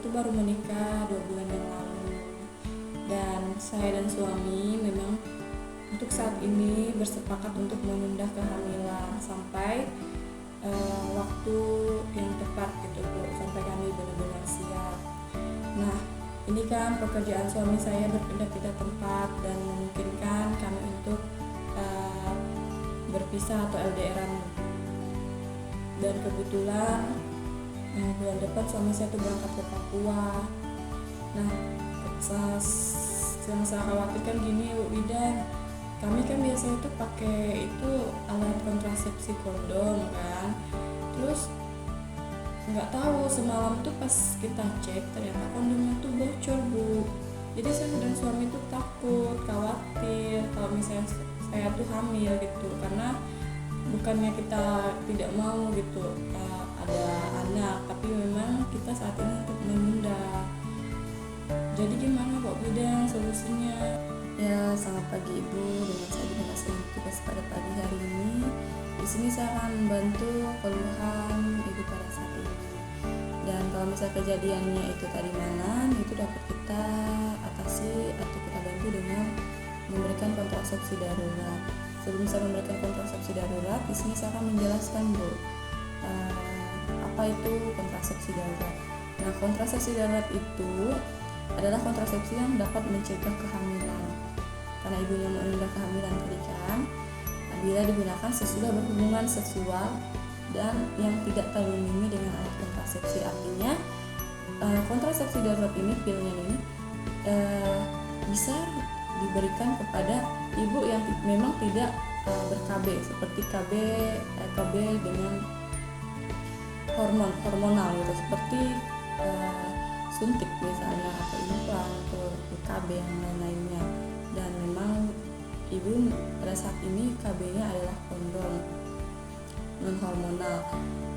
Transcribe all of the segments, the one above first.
itu baru menikah 2 bulan yang lalu, dan saya dan suami memang untuk saat ini bersepakat untuk menunda kehamilan sampai waktu yang tepat gitu Bu, sampai kami benar-benar siap. Nah, ini kan pekerjaan suami saya berpindah-pindah tempat dan memungkinkan kami untuk berpisah atau LDRan. Dan kebetulan bulan depan suami saya tuh berangkat ke Papua. Nah, yang saya khawatirkan gini Bu Bidan, kami kan biasanya tuh pakai itu alat kontrasepsi kondom kan, terus nggak tahu semalam tuh pas kita cek ternyata kondomnya tuh bocor Bu. Jadi saya dan suami tuh takut, khawatir kalau misalnya saya tuh hamil gitu, karena bukannya kita tidak mau gitu ada anak, tapi memang kita saat ini untuk menunda. Jadi gimana Pak Bidan solusinya? Ya, selamat pagi Ibu. Dengan saya Dimas tugas pada pagi hari ini. Di sini saya akan membantu keluhan Ibu pada saat ini. Dan kalau misalnya kejadiannya itu tadi malam, itu dapat kita atasi atau kita bantu dengan memberikan kontrasepsi darurat. Sebelum saya memberikan kontrasepsi darurat, di sini saya akan menjelaskan Bu, apa itu kontrasepsi darurat. Nah, kontrasepsi darurat itu adalah kontrasepsi yang dapat mencegah kehamilan. Karena ibunya menunda kehamilan tadi kan, bila digunakan sesudah berhubungan seksual dan yang tidak terlindungi dengan alat kontrasepsi. Artinya kontrasepsi darurat ini, pilnya ini bisa diberikan kepada ibu yang memang tidak ber-KB, seperti KB dengan hormonal gitu, seperti suntik misalnya, atau implan atau KB yang lain-lainnya. Dan memang ibu pada saat ini KB-nya adalah kondom non hormonal.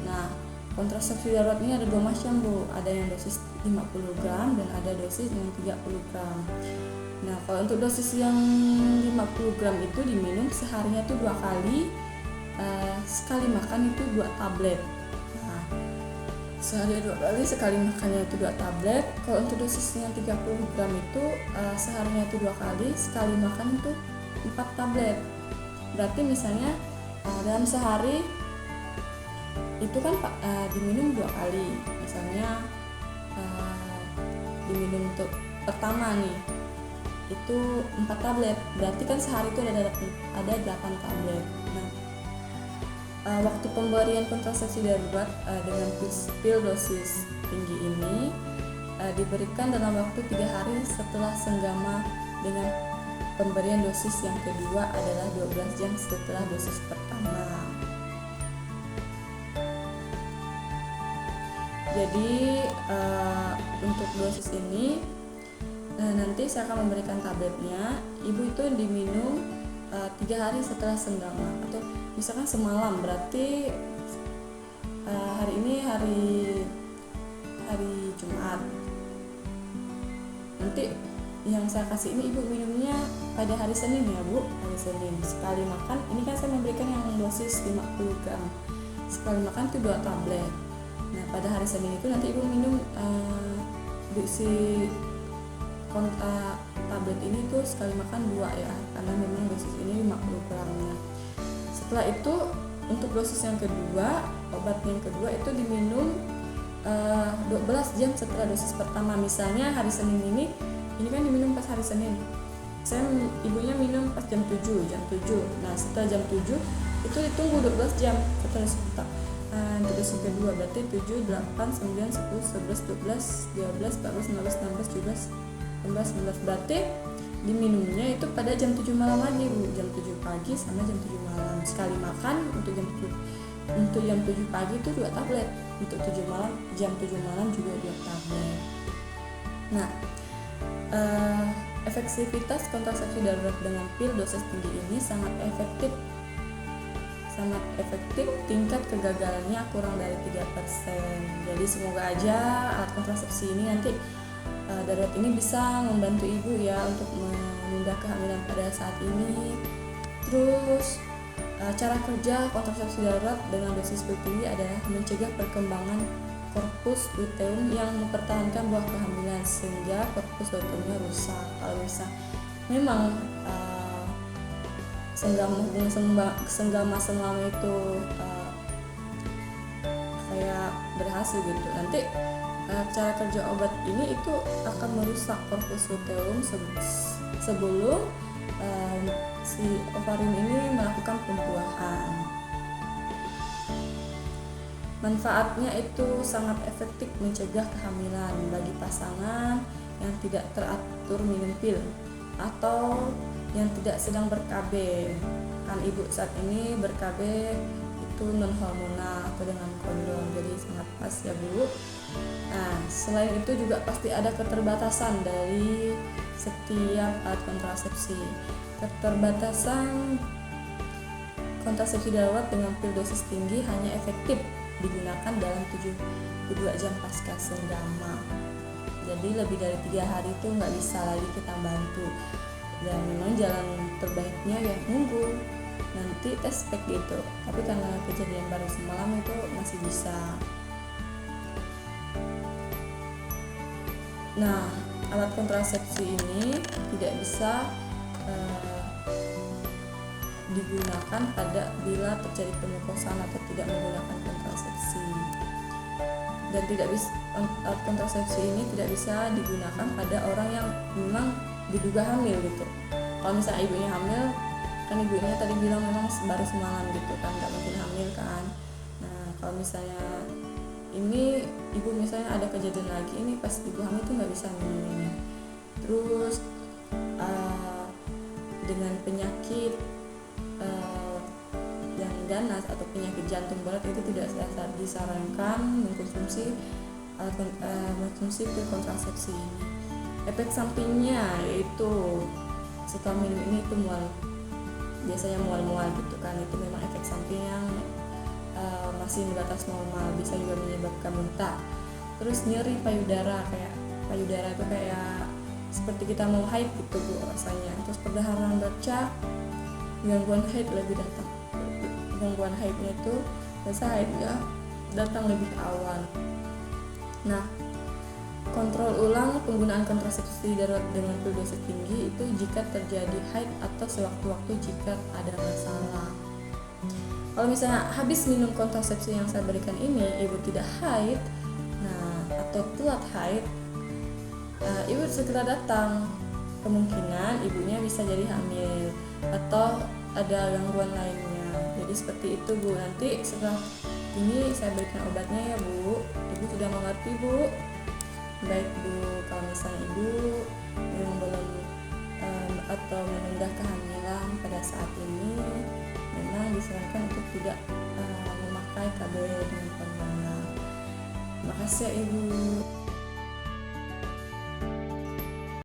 Nah, kontrasepsi darurat ini ada 2 macam Bu, ada yang dosis 50 gram dan ada dosis yang 30 gram. Nah, kalau untuk dosis yang 50 gram itu diminum seharinya tuh 2 kali, sekali makan itu 2 tablet. Nah, sehari 2 kali, sekali makannya itu 2 tablet. Kalau untuk dosis yang 30 gram itu seharinya itu 2 kali, sekali makan itu 4 tablet. Berarti misalnya dalam sehari itu kan diminum 2 kali. Misalnya diminum untuk pertama nih itu 4 tablet, berarti kan sehari itu ada 8 tablet. Nah, waktu pemberian kontrasepsi darurat dengan pil dosis tinggi ini diberikan dalam waktu 3 hari setelah senggama, dengan pemberian dosis yang kedua adalah 12 jam setelah dosis pertama. Jadi untuk dosis ini nanti saya akan memberikan tabletnya. Ibu itu diminum 3 hari setelah senggama, atau misalkan semalam, berarti hari ini hari Jumat. Nanti yang saya kasih ini ibu minumnya pada hari Senin ya Bu, hari Senin sekali makan. Ini kan saya memberikan yang dosis 50 gram, sekali makan itu 2 tablet. Nah, pada hari Senin itu nanti ibu minum tablet ini tuh sekali makan 2 ya, karena memang dosis ini 50 gramnya. Setelah itu untuk dosis yang kedua, obat yang kedua itu diminum 12 jam setelah dosis pertama. Misalnya hari Senin ini kan diminum pas hari Senin, ibunya minum pas jam 7. Nah, setelah jam 7 itu ditunggu 12 jam setelah dosis pertama. Untuk dosis kedua berarti 7, 8, 9, 10, 11, 12, 13, 14, 15, 16, 17, 19, berarti diminumnya itu pada jam 7 malam lagi Bu, jam 7 pagi sama jam 7 malam. Sekali makan untuk jam 7 pagi itu 2 tablet, untuk jam 7 malam juga 2 tablet. Nah, efektivitas kontrasepsi darurat dengan pil dosis tinggi ini sangat efektif. Tingkat kegagalannya kurang dari 3%. Jadi semoga aja alat kontrasepsi ini nanti darurat ini bisa membantu ibu ya untuk menunda kehamilan pada saat ini. Terus cara kerja kontrasepsi darurat dengan dosis pil tinggi adalah mencegah perkembangan korpus luteum yang mempertahankan buah kehamilan, sehingga korpus luteumnya rusak. Kalau bisa memang senggama semalam itu kayak berhasil gitu, nanti cara kerja obat ini itu akan merusak korpus luteum sebelum si ovarium ini melakukan pembuahan. Manfaatnya itu sangat efektif mencegah kehamilan bagi pasangan yang tidak teratur minum pil atau yang tidak sedang ber-KB. Kan ibu saat ini ber-KB itu non hormonal atau dengan kondom, jadi sangat pas ya Bu. Nah, selain itu juga pasti ada keterbatasan dari setiap alat kontrasepsi. Keterbatasan kontrasepsi darurat dengan pil dosis tinggi hanya efektif digunakan dalam 72 jam pasca senggama. Jadi lebih dari 3 hari itu nggak bisa lagi kita bantu, dan memang jalan terbaiknya ya nunggu nanti tes pack gitu. Tapi karena kejadian baru semalam itu masih bisa. Nah, alat kontrasepsi ini tidak bisa digunakan bila terjadi pemerkosaan atau tidak menggunakan kontrasepsi, dan alat kontrasepsi ini tidak bisa digunakan pada orang yang memang diduga hamil gitu. Kalau misalnya ibunya hamil, kan ibunya tadi bilang memang baru semalam gitu kan, nggak mungkin hamil kan. Nah, kalau misalnya ini ibu misalnya ada kejadian lagi, ini pas ibu hamil tuh nggak bisa minum ini. Terus dengan penyakit yang ganas atau penyakit jantung berat itu tidak disarankan mengkonsumsi pil kontrasepsi ini. Efek sampingnya yaitu setelah minum ini itu biasanya mual gitu kan, itu memang efek samping yang masih di batas normal, bisa juga menyebabkan muntah. Terus nyeri payudara, kayak payudara itu kayak seperti kita mau haid gitu Bu rasanya. Terus perdarahan bercak, gangguan haid lebih datang. Gangguan haidnya itu biasa haidnya datang lebih awal. Nah, kontrol ulang penggunaan kontrasepsi darurat dengan pil dosis tinggi itu jika terjadi haid atau sewaktu-waktu jika ada masalah. Kalau misalnya habis minum kontrasepsi yang saya berikan ini ibu tidak haid, atau telat haid, ibu segera datang. Kemungkinan ibunya bisa jadi hamil atau ada gangguan lainnya. Jadi seperti itu Bu. Nanti setelah ini saya berikan obatnya ya Bu. Ibu sudah mengerti Bu? Baik Bu. Kalau misalnya ibu memang belum atau menunda kehamilan pada saat ini, memang disarankan untuk tidak memakai KB dengan konvensional. Makasih ya Ibu.